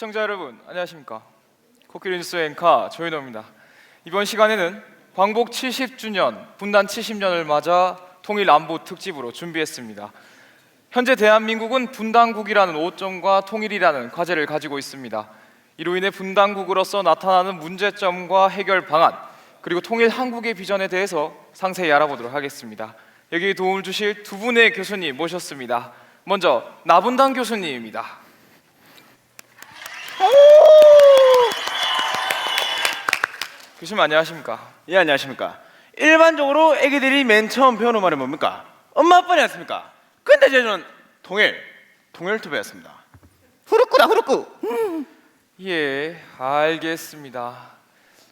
시청자 여러분 안녕하십니까. 코끼리 뉴스 앵커 조인호입니다. 이번 시간에는 광복 70주년, 분단 70년을 맞아 통일 안보 특집으로 준비했습니다. 현재 대한민국은 분단국이라는 오점과 통일이라는 과제를 가지고 있습니다. 이로 인해 분단국으로서 나타나는 문제점과 해결 방안, 그리고 통일 한국의 비전에 대해서 상세히 알아보도록 하겠습니다. 여기에 도움을 주실 두 분의 교수님 모셨습니다. 먼저 나분단 교수님입니다. 교수님 안녕하십니까? 예, 안녕하십니까. 일반적으로 애기들이 맨 처음 배우는 말이 뭡니까? 엄마 아빠지 않습니까? 근데 저는 통일투 배웠습니다. 후루꾸다 후루꾸. 예, 알겠습니다.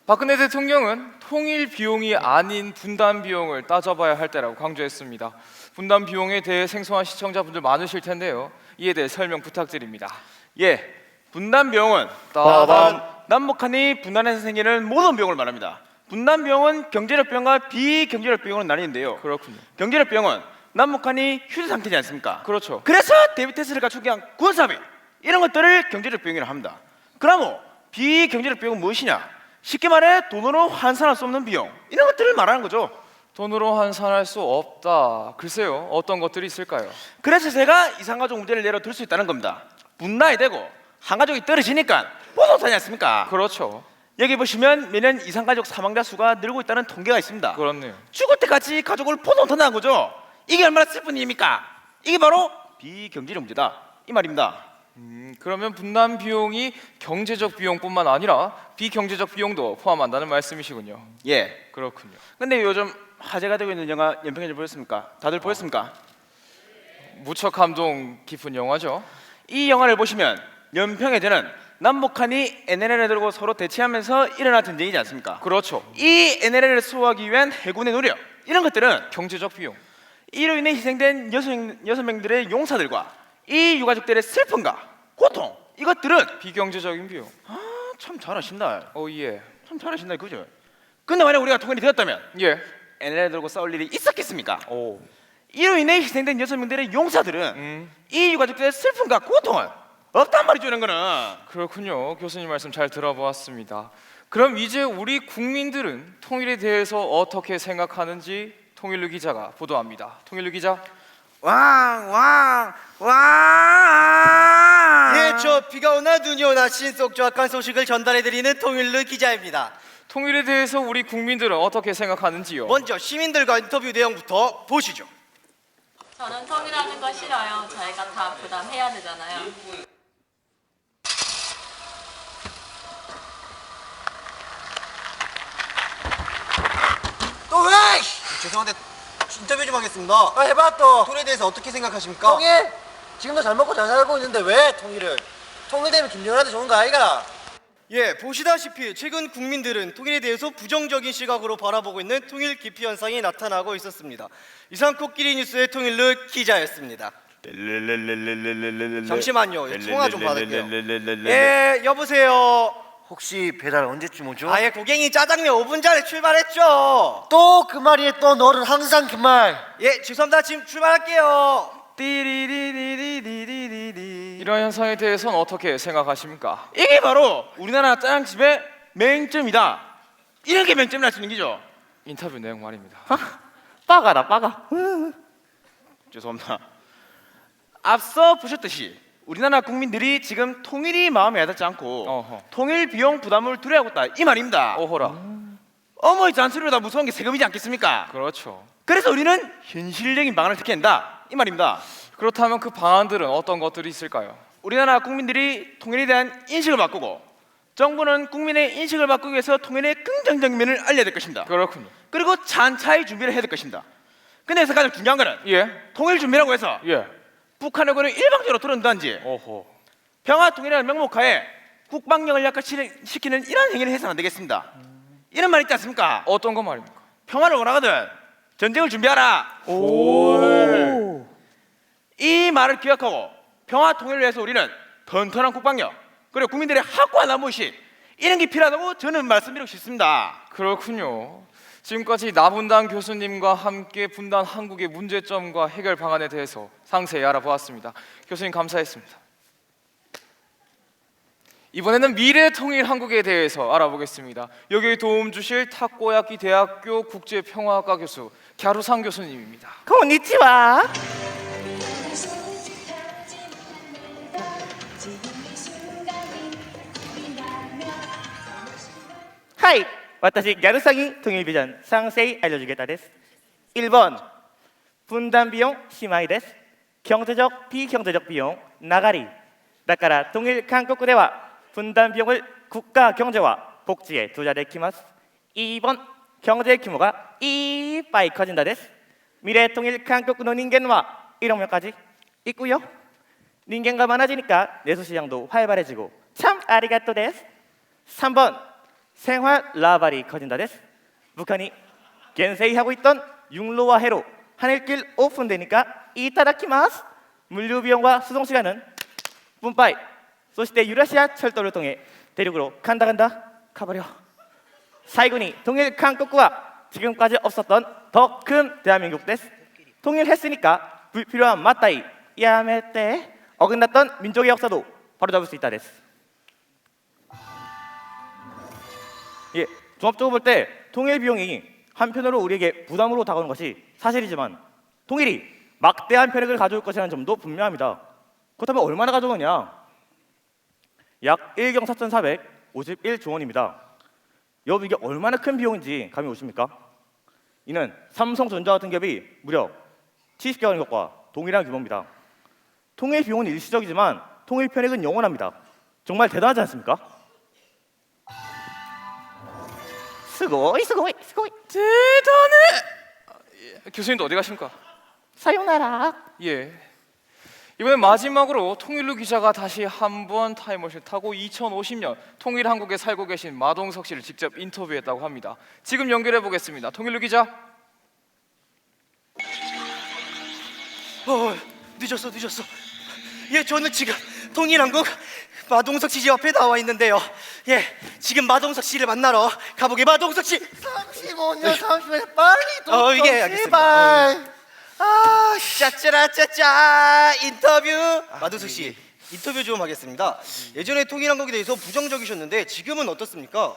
박근혜 대통령은 통일 비용이 아닌 분단 비용을 따져봐야 할 때라고 강조했습니다. 분단 비용에 대해 생소한 시청자분들 많으실 텐데요. 이에 대해 설명 부탁드립니다. 예, 분단 비용은 따단. 남북한이 분단해서 생기는 모든 비용을 말합니다. 분단 비용은 경제력 비용과 비경제력 비용으로 나뉘는데요. 그렇군요. 경제력 비용은 남북한이 휴전 상태지 않습니까? 그렇죠. 그래서 대비태세를 갖추기 위한 군사비 이런 것들을 경제력 비용이라고 합니다. 그러면 비경제력 비용은 무엇이냐? 쉽게 말해 돈으로 환산할 수 없는 비용 이런 것들을 말하는 거죠. 돈으로 환산할 수 없다. 글쎄요, 어떤 것들이 있을까요? 그래서 제가 이산가족 문제를 예로 들 수 있다는 겁니다. 분단이 되고 한 가족이 떨어지니까 보통사지 않습니까? 그렇죠. 여기 보시면 매년 이산가족 사망자 수가 늘고 있다는 통계가 있습니다. 그렇네요. 죽을 때까지 가족을 포동탄다는 거죠. 이게 얼마나 슬픈 일입니까? 이게 바로 비경제적 문제다 이 말입니다. 그러면 분단 비용이 경제적 비용뿐만 아니라 비경제적 비용도 포함한다는 말씀이시군요. 예. 그렇군요. 근데 요즘 화제가 되고 있는 영화 연평해제 보셨습니까? 다들 보셨습니까? 무척 감동 깊은 영화죠. 이 영화를 보시면 연평해제는 남북한이 NLL을 들고 서로 대치하면서 일어난 전쟁이지 않습니까? 그렇죠. 이 NLL을 수호하기 위한 해군의 노력 이런 것들은 경제적 비용. 이로 인해 희생된 여섯 명들의 용사들과 이 유가족들의 슬픔과 고통 이것들은 비경제적인 비용. 참 잘하신다. 예. 참 잘하신다 그죠? 근데 만약 우리가 통일이 되었다면 예. NLL 들고 싸울 일이 있었겠습니까? 오. 이로 인해 희생된 여섯 명들의 용사들은 이 유가족들의 슬픔과 고통은 없단 말이죠. 이런 거는 그렇군요. 교수님 말씀 잘 들어보았습니다. 그럼 이제 우리 국민들은 통일에 대해서 어떻게 생각하는지 통일루 기자가 보도합니다. 통일루 기자. 왕. 예, 저 비가 오나 눈이 오나 신속 정확한 소식을 전달해드리는 통일루 기자입니다. 통일에 대해서 우리 국민들은 어떻게 생각하는지요? 먼저 시민들과 인터뷰 내용부터 보시죠. 저는 통일하는 거 싫어요. 저희가 다 부담해야 되잖아요. 또 왜? 죄송한데 인터뷰 좀 하겠습니다. 해봐 또. 통일에 대해서 어떻게 생각하십니까? 통일? 지금도 잘 먹고 잘 살고 있는데 왜 통일을? 통일되면 김정은한테 좋은 거 아이가? 예, 보시다시피 최근 국민들은 통일에 대해서 부정적인 시각으로 바라보고 있는 통일 기피 현상이 나타나고 있었습니다. 이상 코끼리 뉴스의 통일루 기자였습니다. 잠시만요. 통화 좀 받을게요. 예, 여보세요. 혹시 배달 언제쯤 오죠? 아예 고객이 짜장면 5분 전에 출발했죠. 또 그 말이에 또 너는 항상 그 말. 예, 죄송합니다. 지금 출발할게요. 이런 현상에 대해서는 어떻게 생각하십니까? 이게 바로 우리나라 짜장집의 맹점이다. 이런 게 맹점이 날 수 있는 기죠. 인터뷰 내용 말입니다. 빠가다 빠가. 죄송합니다. 앞서 보셨듯이 우리나라 국민들이 지금 통일이 마음에 와닿지 않고 어허. 통일 비용 부담을 두려워하고 있다 이 말입니다. 오호라. 어머니 잔소리보다 무서운 게 세금이지 않겠습니까? 그렇죠. 그래서 우리는 현실적인 방안을 택해야 한다 이 말입니다. 그렇다면 그 방안들은 어떤 것들이 있을까요? 우리나라 국민들이 통일에 대한 인식을 바꾸고 정부는 국민의 인식을 바꾸기 위해서 통일의 긍정적인 면을 알려야 될 것입니다. 그렇군요. 그리고 찬차의 준비를 해야 될 것입니다. 근데 여기서 가장 중요한 거는 예. 통일 준비라고 해서 예. 북한의 권을 일방적으로 들어온다든지 오호. 평화 통일이라는 명목하에 국방력을 약화시키는 이런 행위를 해서는 안 되겠습니다. 이런 말 있지 않습니까? 어떤 거 말입니까? 평화를 원하거든 전쟁을 준비하라. 이 말을 기억하고 평화 통일을 위해서 우리는 튼튼한 국방력 그리고 국민들의 확고한 안보의식 이런 게 필요하다고 저는 말씀드리고 싶습니다. 그렇군요. 지금까지 나분단 교수님과 함께 분단 한국의 문제점과 해결 방안에 대해서 상세히 알아보았습니다. 교수님 감사했습니다. 이번에는 미래 통일 한국에 대해서 알아보겠습니다. 여기에 도움 주실 타코야키 대학교 국제평화학과 교수 갸루상 교수님입니다. konnichiwa. はい私ギャルサギトギビジョン3世알려주겠다です 1번 분단 비용 심하이です 경제적 비경제적 비용 나가리 だから통일 한국では 분단 비용을 국가 경제와 복지에 투자되기마스 2번 경제 규모가 이빠이 커진다です 미래 통일 한국의 인간과 1억 명까지 있고요. 인간가 많아지니까 내수 시장도 활발해지고 참 아리가또です 3번 생활 라발이 커진다です 북한이 겐세이하고 있던 육로와 해로 하늘길 오픈되니까 이타다키마스 물류 비용과 수송 시간은 분파이 そして 유라시아 철도를 통해 대륙으로 간다 가버려 最後に 통일 한국과 지금까지 없었던 더 큰 대한민국です 통일했으니까 불필요한 맞다이 야메떼 어긋났던 민족의 역사도 바로잡을 수 있다です 예, 종합적으로 볼 때 통일 비용이 한편으로 우리에게 부담으로 다가오는 것이 사실이지만 통일이 막대한 편익을 가져올 것이라는 점도 분명합니다. 그렇다면 얼마나 가져오느냐? 약 1경 4,451조 원입니다. 여러분 이게 얼마나 큰 비용인지 감이 오십니까? 이는 삼성전자 같은 기업이 무려 70개월 것과 동일한 규모입니다. 통일 비용은 일시적이지만 통일 편익은 영원합니다. 정말 대단하지 않습니까? 스고이 대단해! 교수님도 어디 가십니까? 사요나라. 예. 이번엔 마지막으로 통일루 기자가 다시 한번 타임머신을 타고 2050년 통일 한국에 살고 계신 마동석 씨를 직접 인터뷰했다고 합니다. 지금 연결해 보겠습니다. 통일루 기자. 늦었어. 예, 저는 지금 통일한국 마동석 씨 집 앞에 나와 있는데요. 예, 지금 마동석 씨를 만나러 가보게. 마동석 씨. 35년 빨리 좀 이게 알겠습니다. 제발. 아, 짜짜라짜짜 인터뷰. 마동석 씨 인터뷰 좀 하겠습니다. 예전에 통일한국에 대해서 부정적이셨는데 지금은 어떻습니까?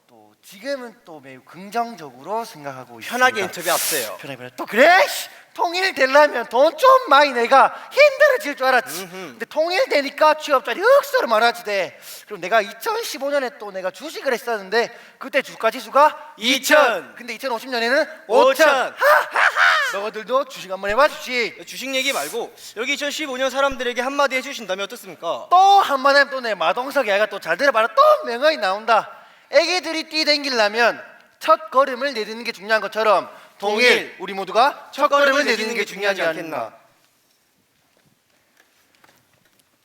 또 지금은 또 매우 긍정적으로 생각하고 있습니다. 편하게 인터뷰하세요. 편하게 또 그래? 통일되려면 돈 좀 많이 내가 힘들어질 줄 알았지. 근데 통일되니까 취업자리 억수로 많아지대. 그럼 내가 2015년에 또 내가 주식을 했었는데 그때 주가 지수가 2000. 근데 2050년에는 5000. 너희들도 주식 한번 해봐 주식. 주식 얘기 말고 여기 2015년 사람들에게 한마디 해주신다면 어떻습니까? 또 한마디 하면 또 내 마동석 애가 또 잘 들어봐라. 또 명언이 나온다. 애기들이 뛰댕기려면 첫 걸음을 내딛는 게 중요한 것처럼 통일 우리 모두가 첫 걸음을 내딛는 게 중요하지 않겠나.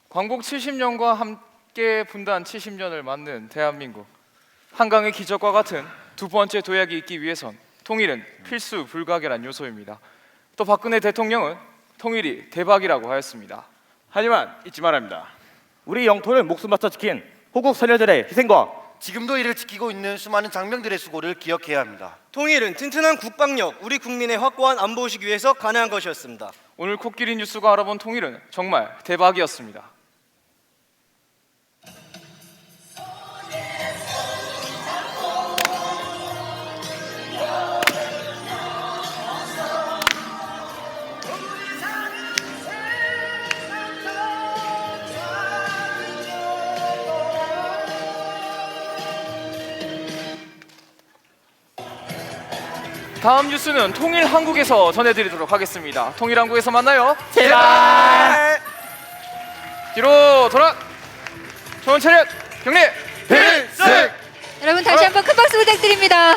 광복 70년과 함께 분단 70년을 맞는 대한민국. 한강의 기적과 같은 두 번째 도약이 있기 위해선 통일은 필수 불가결한 요소입니다. 또 박근혜 대통령은 통일이 대박이라고 하였습니다. 하지만 잊지 말아야 합니다. 우리 영토를 목숨 바쳐 지킨 호국 선열들의 희생과 지금도 이를 지키고 있는 수많은 장병들의 수고를 기억해야 합니다. 통일은 튼튼한 국방력, 우리 국민의 확고한 안보의식 위해서 가능한 것이었습니다. 오늘 코끼리 뉴스가 알아본 통일은 정말 대박이었습니다. 다음 뉴스는 통일 한국에서 전해드리도록 하겠습니다. 통일 한국에서 만나요. 제발. 뒤로 돌아. 좋은 차렷 경례 필승. 여러분 다시 한번 큰 박수 부탁드립니다.